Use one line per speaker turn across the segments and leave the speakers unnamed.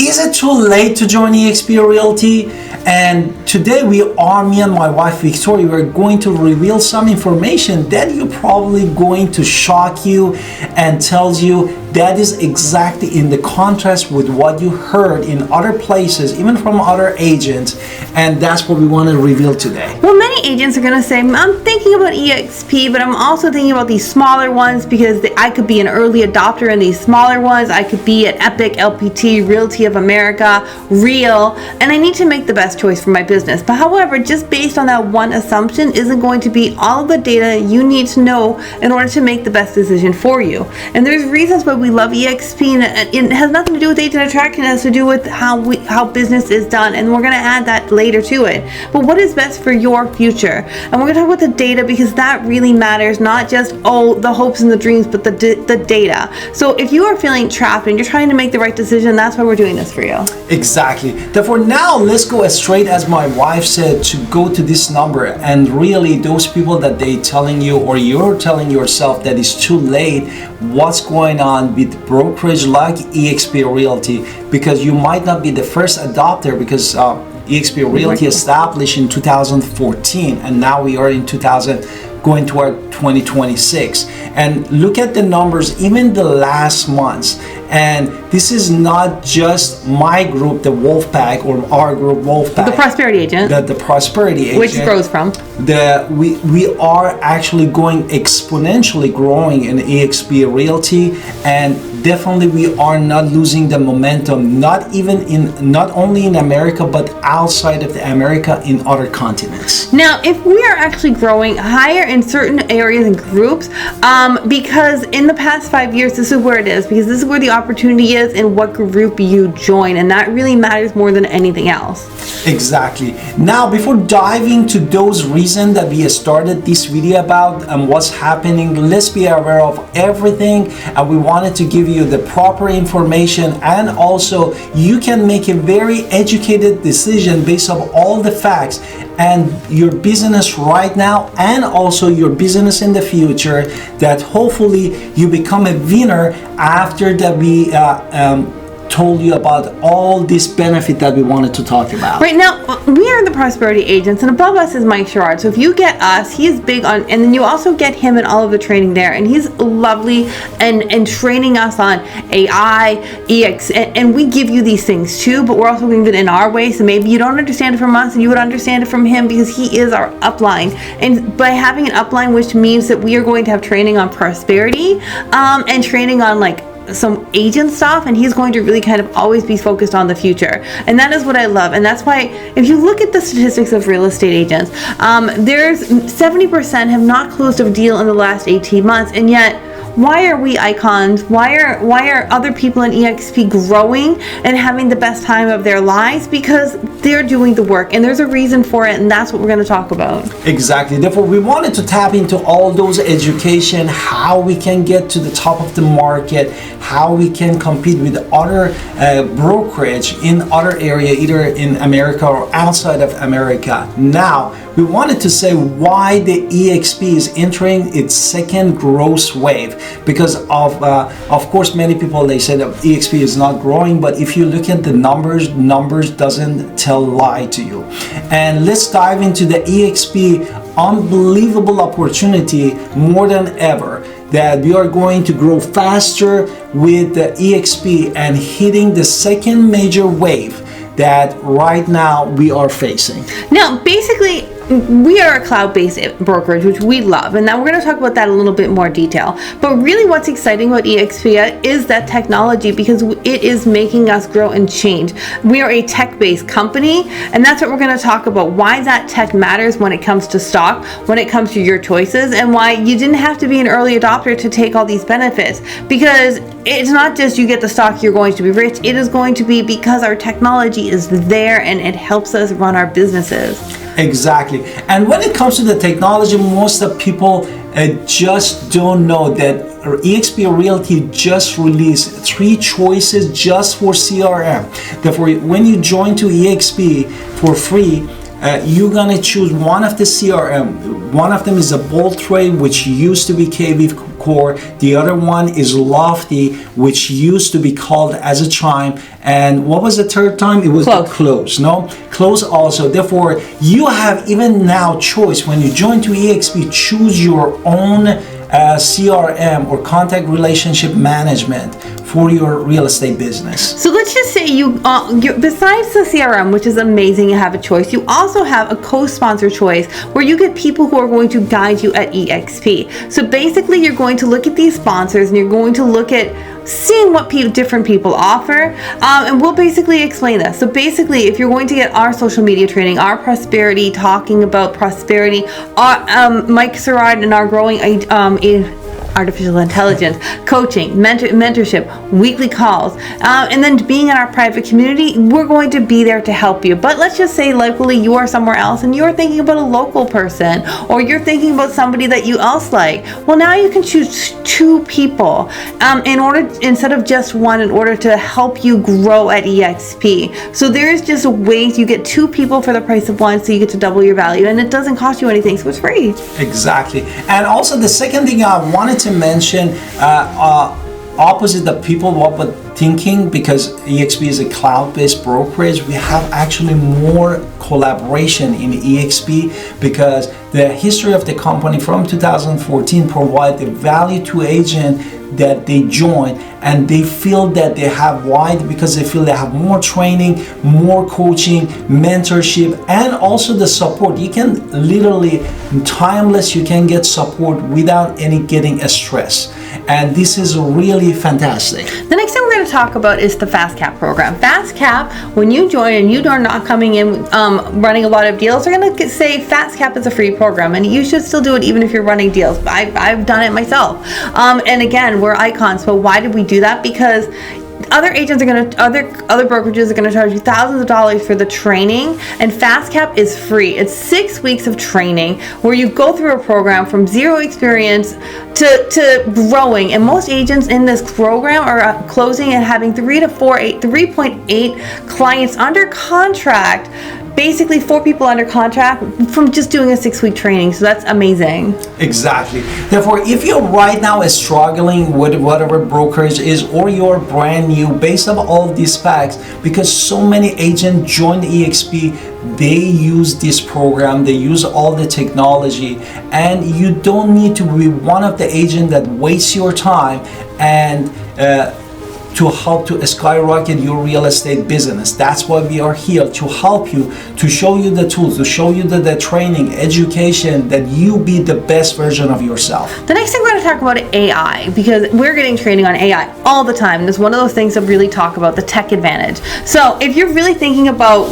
Is it too late to join eXp Realty? And today me and my wife Victoria, we're going to reveal some information that you're probably going to shock you and tells you that is exactly in the contrast with what you heard in other places, even from other agents, and that's what we want to reveal today.
Well, many agents are going to say, I'm thinking about eXp, but I'm also thinking about these smaller ones because I could be an early adopter in these smaller ones. I could be at Epic, LPT, Realty of America, Real, and I need to make the best choice for my business. But however, just based on that one assumption isn't going to be all of the data you need to know in order to make the best decision for you. And there's reasons why we love eXp, and it has nothing to do with agent attraction. It has to do with how business is done, and we're going to add that later to it. But what is best for your future? And we're going to talk about the data because that really matters, not just the hopes and the dreams, but the data. So if you are feeling trapped and you're trying to make the right decision, that's why we're doing this for you.
Exactly. Therefore, now let's go as straight as my wife said, to go to this number, and really those people that they telling you or you're telling yourself that it's too late, what's going on with brokerage like eXp Realty, because you might not be the first adopter, because eXp Realty established in 2014 and now we are in going toward 2026, and look at the numbers even the last months. And this is not just my group, the Wolfpack, or our group Wolfpack,
the prosperity agent,
the prosperity agent,
which grows from
we are actually going exponentially growing in eXp Realty, and definitely we are not losing the momentum, not only in America but outside of America, in other continents.
Now, if we are actually growing higher in certain areas and groups, because in the past 5 years, this is where it is, because this is where the opportunity is and what group you join, and that really matters more than anything else.
Exactly. Now, before diving to those reasons that we started this video about and what's happening, let's be aware of everything, and we wanted to give you the proper information, and also you can make a very educated decision based on all the facts and your business right now and also your business in the future, that hopefully you become a winner after that we told you about all this benefit that we wanted to talk about.
Right now, we are the prosperity agents, and above us is Mike Sherrod. So if you get us, he is big on, and then you also get him and all of the training there, and he's lovely and training us on AI, EX, and we give you these things too, but we're also giving it in our way. So maybe you don't understand it from us, and you would understand it from him because he is our upline. And by having an upline, which means that we are going to have training on prosperity, and training on like some agent stuff, and he's going to really kind of always be focused on the future, and that is what I love. And that's why if you look at the statistics of real estate agents, there's 70% have not closed a deal in the last 18 months, and yet why are we icons? Why are other people in eXp growing and having the best time of their lives? Because they're doing the work, and there's a reason for it, and that's what we're going to talk about.
Exactly. Therefore, we wanted to tap into all those education, how we can get to the top of the market, how we can compete with other brokerage in other area, either in America or outside of America. Now, we wanted to say why the eXp is entering its second growth wave, because of course many people, they say that eXp is not growing, but if you look at the numbers doesn't tell lie to you. And let's dive into the eXp unbelievable opportunity more than ever, that we are going to grow faster with the eXp and hitting the second major wave that right now we are facing.
Now, basically, we are a cloud-based brokerage, which we love, and now we're going to talk about that in a little bit more detail. But really what's exciting about eXp is that technology, because it is making us grow and change. We are a tech-based company, and that's what we're going to talk about, why that tech matters when it comes to stock, when it comes to your choices, and why you didn't have to be an early adopter to take all these benefits. Because it's not just you get the stock, you're going to be rich. It is going to be because our technology is there and it helps us run our businesses.
Exactly. And when it comes to the technology, most of people just don't know that eXp Realty just released 3 choices just for CRM. Therefore, when you join to eXp for free, you're gonna choose one of the CRM. One of them is a BoldTrail, which used to be KV core. The other one is lofty, which used to be called as a chime. And what was the third time? It was the close. No, close also. Therefore, you have even now choice when you join to eXp. Choose your own CRM or contact relationship management for your real estate business.
So let's just say you besides the CRM, which is amazing, you have a choice. You also have a co-sponsor choice where you get people who are going to guide you at eXp. So basically, you're going to look at these sponsors and you're going to look at seeing what different people offer, and we'll basically explain this. So basically, if you're going to get our social media training, our prosperity, talking about prosperity, our Mike Sherrod and our growing artificial intelligence, coaching, mentorship, weekly calls, and then being in our private community, we're going to be there to help you. But let's just say locally you are somewhere else and you're thinking about a local person, or you're thinking about somebody that you else like. Well, now you can choose two people instead of just one, in order to help you grow at eXp. So there's just ways you get two people for the price of one, so you get to double your value, and it doesn't cost you anything, so it's free.
Exactly. And also the second thing I wanted to mention, opposite the people what were thinking, because eXp is a cloud-based brokerage, we have actually more collaboration in eXp, because the history of the company from 2014 provide the value to agent that they join, and they feel that they have wide, because they feel they have more training, more coaching, mentorship, and also the support. You can literally timeless, you can get support without any getting stress, and this is really fantastic.
The next thing we're going to talk about is the Fast Cap program. Fast Cap, when you join and you are not coming in running a lot of deals, they're going to say Fast Cap is a free program, and you should still do it even if you're running deals. I've done it myself, and again, we're icons. But why did we do that? Because other agents are going to, other brokerages are going to charge you thousands of dollars for the training, and Fast Cap is free. It's 6 weeks of training where you go through a program from zero experience to growing, and most agents in this program are closing and having 3.8 clients under contract. Basically 4 people under contract from just doing a 6-week training. So that's amazing.
Exactly. Therefore, if you're right now struggling with whatever brokerage is, or you're brand new, based on all these facts, because so many agents join eXp, they use this program, they use all the technology, and you don't need to be one of the agents that wastes your time and to help to skyrocket your real estate business. That's why we are here, to help you, to show you the tools, to show you the training, education, that you be the best version of yourself.
The next thing we're going to talk about is AI, because we're getting training on AI all the time, and it's one of those things that really talk about the tech advantage. So if you're really thinking about,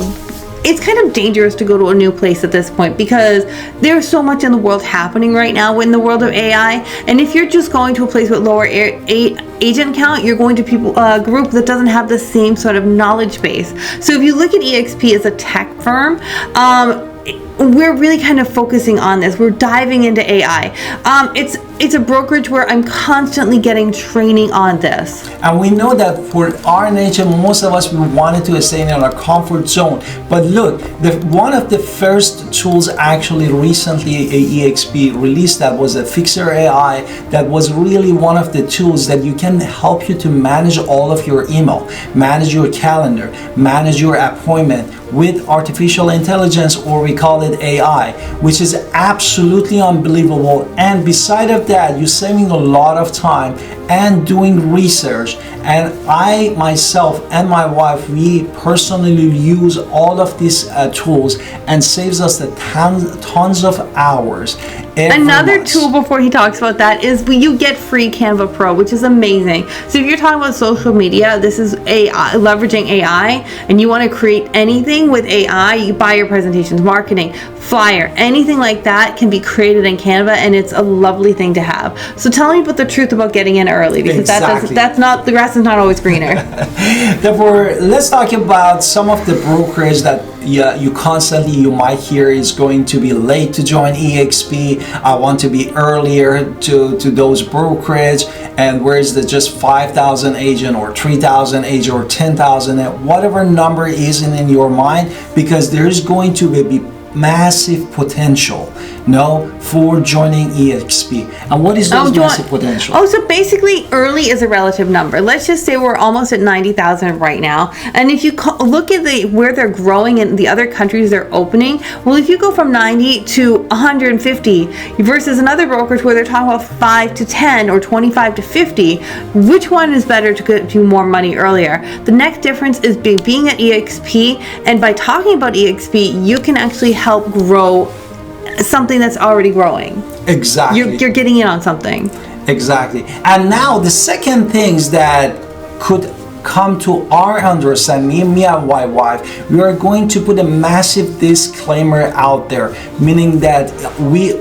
it's kind of dangerous to go to a new place at this point, because there's so much in the world happening right now in the world of AI. And if you're just going to a place with lower agent count, you're going to a group that doesn't have the same sort of knowledge base. So if you look at eXp as a tech firm, we're really kind of focusing on this. We're diving into AI. It's a brokerage where I'm constantly getting training on this.
And we know that for our nature, most of us, we wanted to stay in our comfort zone. But look, one of the first tools actually recently eXp released, that was a Fixer AI, that was really one of the tools that you can help you to manage all of your email, manage your calendar, manage your appointment with artificial intelligence, or we call it AI, which is absolutely unbelievable. And beside of that, you're saving a lot of time and doing research. And I myself and my wife, we personally use all of these tools, and saves us the tons of hours.
Another tool before he talks about that is you get free Canva Pro, which is amazing. So if you're talking about social media, this is AI, leveraging AI, and you want to create anything with AI, you buy your presentations, marketing, flyer, anything like that can be created in Canva, and it's a lovely thing to have. So tell me about the truth about getting in early, because that's not, the grass is not always greener.
Therefore, let's talk about some of the brokerage that you might hear is going to be late to join eXp. I want to be earlier to those brokerage, and where is the just 5,000 agent or 3,000 agent or 10,000, whatever number is in your mind, because there is going to be massive potential, for joining eXp. And what is those massive potential?
So basically, early is a relative number. Let's just say we're almost at 90,000 right now. And if you look at where they're growing in the other countries they're opening, well, if you go from 90 to 150 versus another brokerage where they're talking about 5 to 10 or 25 to 50, which one is better to get you more money earlier? The next difference is being at eXp, and by talking about eXp, you can actually help grow something that's already growing.
Exactly.
You're getting in on something.
Exactly. And now the second things that could come to our understanding, me and my wife, we are going to put a massive disclaimer out there, meaning that we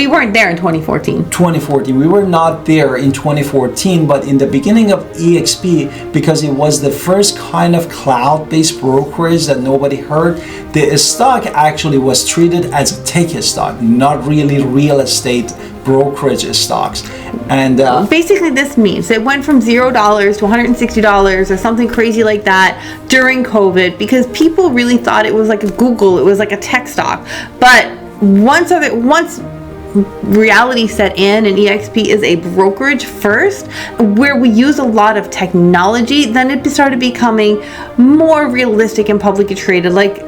weren't there in 2014.
We were not there in 2014, but in the beginning of eXp, because it was the first kind of cloud-based brokerage that nobody heard, the stock actually was treated as a tech stock, not really real estate brokerage stocks. And
basically this means it went from $0 to $160 or something crazy like that during COVID, because people really thought it was like a Google, it was like a tech stock. But once reality set in and eXp is a brokerage first, where we use a lot of technology, then it started becoming more realistic and publicly traded, like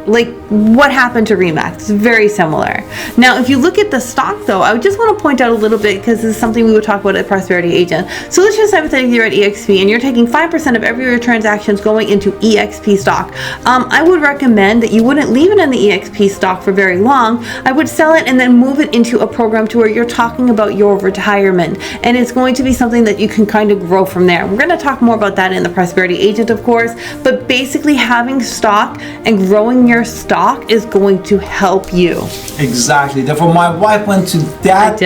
what happened to Remax. It's very similar. Now, if you look at the stock though, I just want to point out a little bit, because this is something we would talk about at Prosperity Agent. So let's just hypothetically you're at eXp and you're taking 5% of every of your transactions going into eXp stock. I would recommend that you wouldn't leave it in the eXp stock for very long. I would sell it and then move it into a program to where you're talking about your retirement, and it's going to be something that you can kind of grow from there. We're going to talk more about that in the Prosperity Agent, of course, but basically having stock and growing your stock is going to help you.
Exactly. Therefore, my wife went to that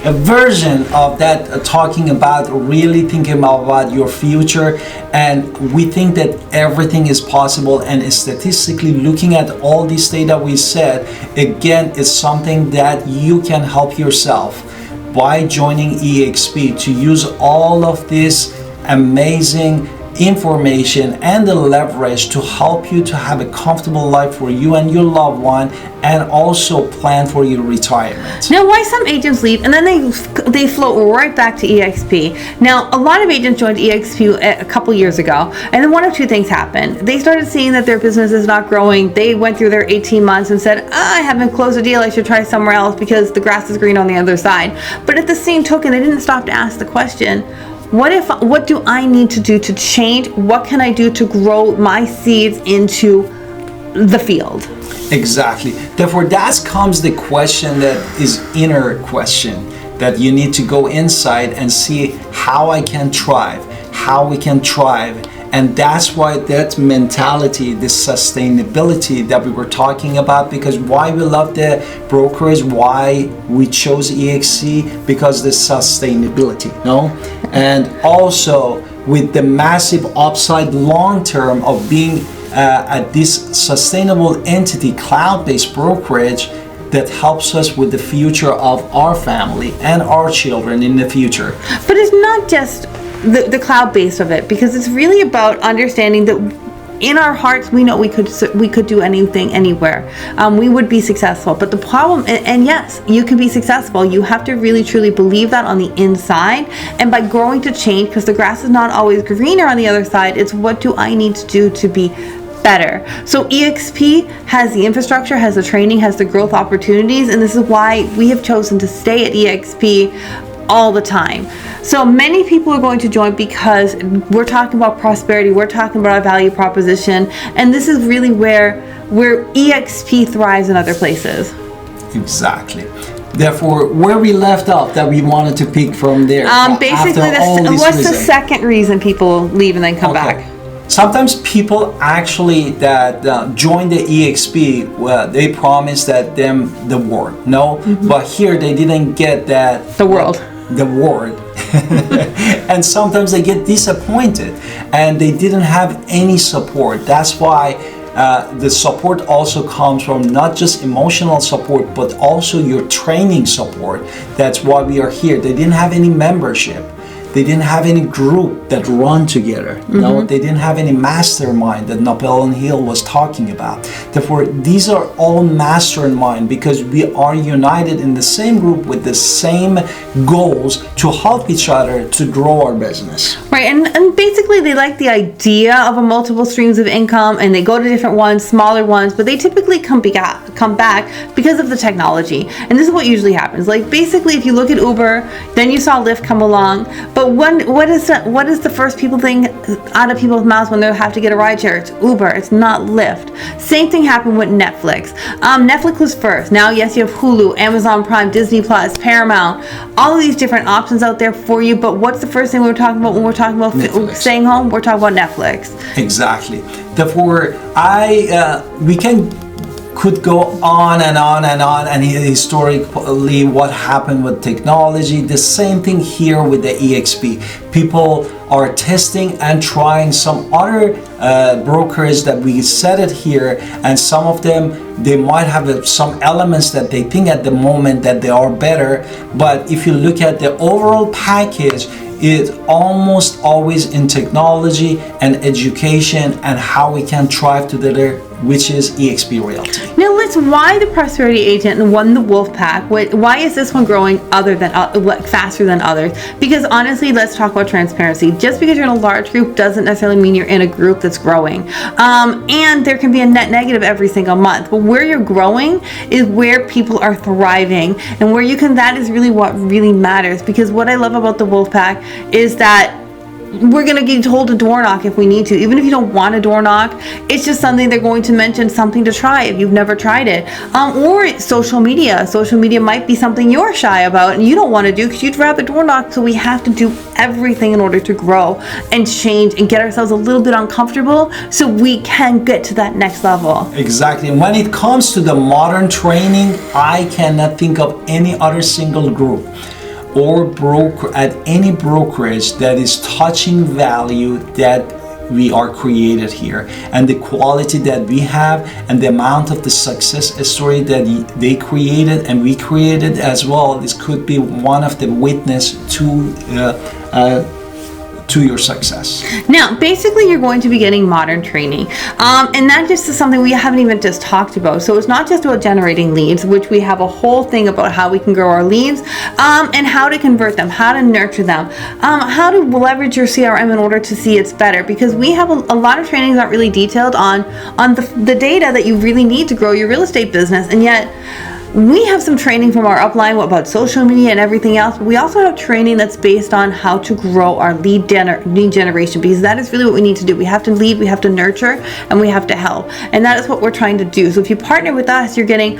a version of that, talking about really thinking about your future, and we think that everything is possible, and statistically looking at all this data we said, again, it's something that you can help yourself by joining eXp to use all of this amazing information and the leverage to help you to have a comfortable life for you and your loved one, and also plan for your retirement.
Now, why some agents leave and then they float right back to eXp. Now, a lot of agents joined eXp a couple years ago, and then one of two things happened. They started seeing that their business is not growing. They went through their 18 months and said, I haven't closed a deal, I should try somewhere else because the grass is green on the other side. But at the same token, they didn't stop to ask the question, what do I need to do to change? What can I do to grow my seeds into the field?
Exactly. Therefore, that comes the question that is inner question, that you need to go inside and see how I can thrive, how we can thrive. And that's why that mentality, this sustainability that we were talking about, because why we love the brokerage, why we chose eXp, because the sustainability, and also with the massive upside long term of being at this sustainable entity, cloud-based brokerage that helps us with the future of our family and our children in the future.
But it's not just the cloud base of it, because it's really about understanding that in our hearts we know we could do anything anywhere. We would be successful, but the problem, and yes, you can be successful, you have to really truly believe that on the inside, and by growing to change, because the grass is not always greener on the other side, it's what do I need to do to be better. So eXp has the infrastructure, has the training, has the growth opportunities, and this is why we have chosen to stay at eXp all the time. So many people are going to join because we're talking about prosperity, we're talking about our value proposition, and this is really where eXp thrives in other places.
Exactly. Therefore, where we left off that we wanted to pick from there.
Basically, what's the second reason people leave and then come back?
Sometimes people actually that join the eXp, they promise that them the world, but here they didn't get that
the world.
And sometimes they get disappointed and they didn't have any support. That's why the support also comes from not just emotional support, but also your training support. That's why we are here. They didn't have any membership. They didn't have any group that run together. No, they didn't have any mastermind that Napoleon Hill was talking about. Therefore, these are all mastermind because we are united in the same group with the same goals to help each other to grow our business.
Right, and basically they like the idea of a multiple streams of income, and they go to different ones, smaller ones, but they typically come back because of the technology. And this is what usually happens. Like basically, if you look at Uber, then you saw Lyft come along. But what is the first people thing out of people's mouths when they have to get a ride share? It's Uber. It's not Lyft. Same thing happened with Netflix. Netflix was first. Now, yes, you have Hulu, Amazon Prime, Disney Plus, Paramount, all of these different options out there for you. But what's the first thing we're talking about when we're talking about staying home? We're talking about Netflix.
Exactly. Therefore, we could go on and on and on, and historically what happened with technology. The same thing here with the eXp. People are testing and trying some other brokerage that we set it here, and some of them, they might have some elements that they think at the moment that they are better, but if you look at the overall package, it's almost always in technology and education and how we can thrive together, which is eXp Realty.
Now, why the Prosperity Agent won the Wolf Pack? Why is this one growing faster than others? Because honestly, let's talk about transparency. Just because you're in a large group doesn't necessarily mean you're in a group that's growing. And there can be a net negative every single month. But where you're growing is where people are thriving, and where that is really what really matters. Because what I love about the Wolf Pack is that we're going to get told to door knock if we need to. Even if you don't want to door knock, it's just something they're going to mention, something to try if you've never tried it. Or social media. Social media might be something you're shy about and you don't want to do because you'd rather door knock. So we have to do everything in order to grow and change and get ourselves a little bit uncomfortable so we can get to that next level.
Exactly. When it comes to the modern training, I cannot think of any other single group or broker at any brokerage that is touching value that we are created here, and the quality that we have and the amount of the success story that they created and we created as well. This could be one of the witness to your success.
Now, basically, you're going to be getting modern training. And that just is something we haven't even just talked about. So it's not just about generating leads, which we have a whole thing about how we can grow our leads, and how to convert them, how to nurture them, how to leverage your CRM in order to see it's better. Because we have a lot of trainings aren't really detailed on the data that you really need to grow your real estate business. And yet, we have some training from our upline about social media and everything else. But we also have training that's based on how to grow our lead generation, because that is really what we need to do. We have to lead, we have to nurture, and we have to help. And that is what we're trying to do. So if you partner with us, you're getting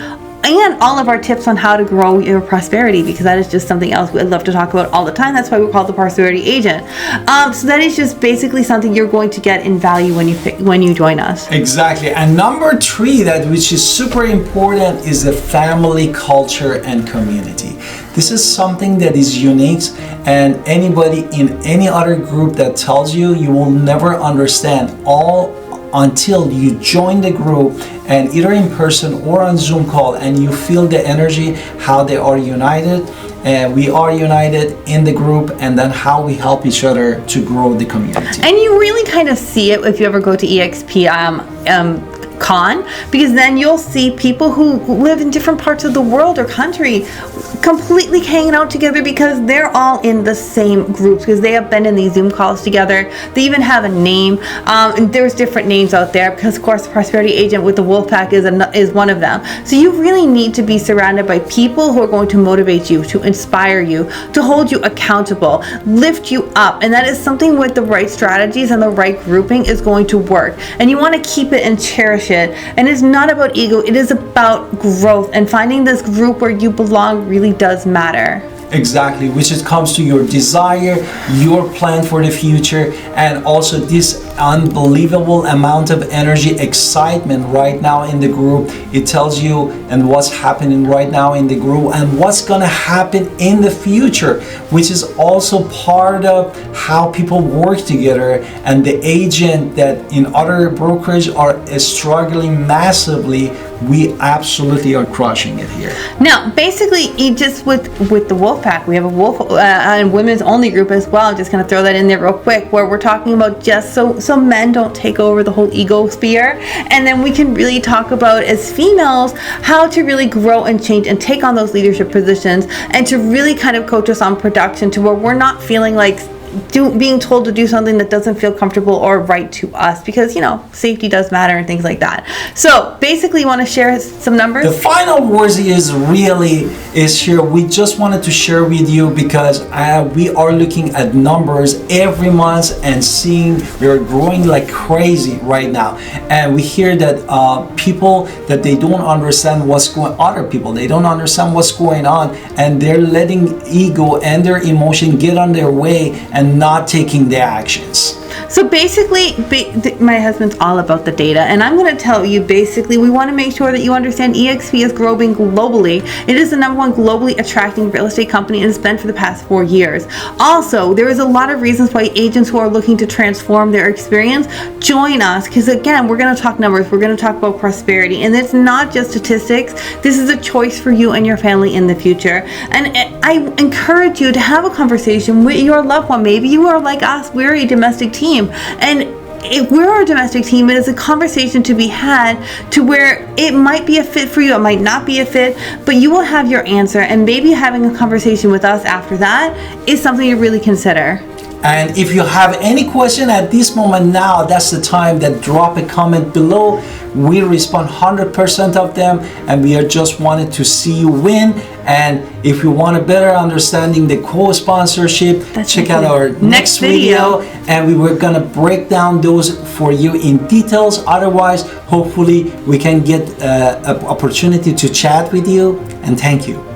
all of our tips on how to grow your prosperity, because that is just something else we love to talk about all the time. That's why we call it the Prosperity Agent. So that is just basically something you're going to get in value when you join us.
Exactly. And number 3, which is super important, is the family culture and community. This is something that is unique, and anybody in any other group that tells you will never understand until you join the group, and either in person or on Zoom call, and you feel the energy, how they are united, and we are united in the group, and then how we help each other to grow the community.
And you really kind of see it if you ever go to eXp Con, because then you'll see people who live in different parts of the world or country completely hanging out together because they're all in the same groups, because they have been in these Zoom calls together. They even have a name, and there's different names out there, because of course the Prosperity Agent with the Wolf Pack is one of them. So you really need to be surrounded by people who are going to motivate you, to inspire you, to hold you accountable, lift you up, and that is something with the right strategies and the right grouping is going to work. And you want to keep it and cherish it. And it's not about ego, it is about growth, and finding this group where you belong really does matter.
Exactly, which it comes to your desire, your plan for the future, and also this unbelievable amount of energy, excitement right now in the group. It tells you and what's happening right now in the group and what's gonna happen in the future, which is also part of how people work together. And the agent that in other brokerage are struggling massively, we absolutely are crushing it here.
Now, basically, just with the Wolfpack, we have a Wolf and women's only group as well. I'm just going to throw that in there real quick, where we're talking about just so men don't take over the whole ego sphere, and then we can really talk about as females how to really grow and change and take on those leadership positions, and to really kind of coach us on production to where we're not feeling like being told to do something that doesn't feel comfortable or right to us, because safety does matter and things like that. So basically, you want to share some numbers?
The final words is here. We just wanted to share with you because we are looking at numbers every month and seeing we are growing like crazy right now. And we hear that people that they don't understand what's going on, other people, they don't understand what's going on, and they're letting ego and their emotion get on their way and not taking the actions.
So basically, my husband's all about the data, and I'm going to tell you, basically, we want to make sure that you understand eXp is growing globally. It is the #1 globally attracting real estate company, and it's been for the past 4 years. Also, there is a lot of reasons why agents who are looking to transform their experience join us, because again, we're going to talk numbers, we're going to talk about prosperity, and it's not just statistics. This is a choice for you and your family in the future. And I encourage you to have a conversation with your loved one. Maybe you are like us, we're a domestic team. And if we're a domestic team, it is a conversation to be had to where it might be a fit for you, it might not be a fit, but you will have your answer. And maybe having a conversation with us after that is something you really consider.
And if you have any question at this moment now, that's the time that drop a comment below. We respond 100% of them, and we are just wanted to see you win. And if you want a better understanding the co-sponsorship, check out our next video, and we were gonna break down those for you in details. Otherwise, hopefully we can get an opportunity to chat with you, and thank you.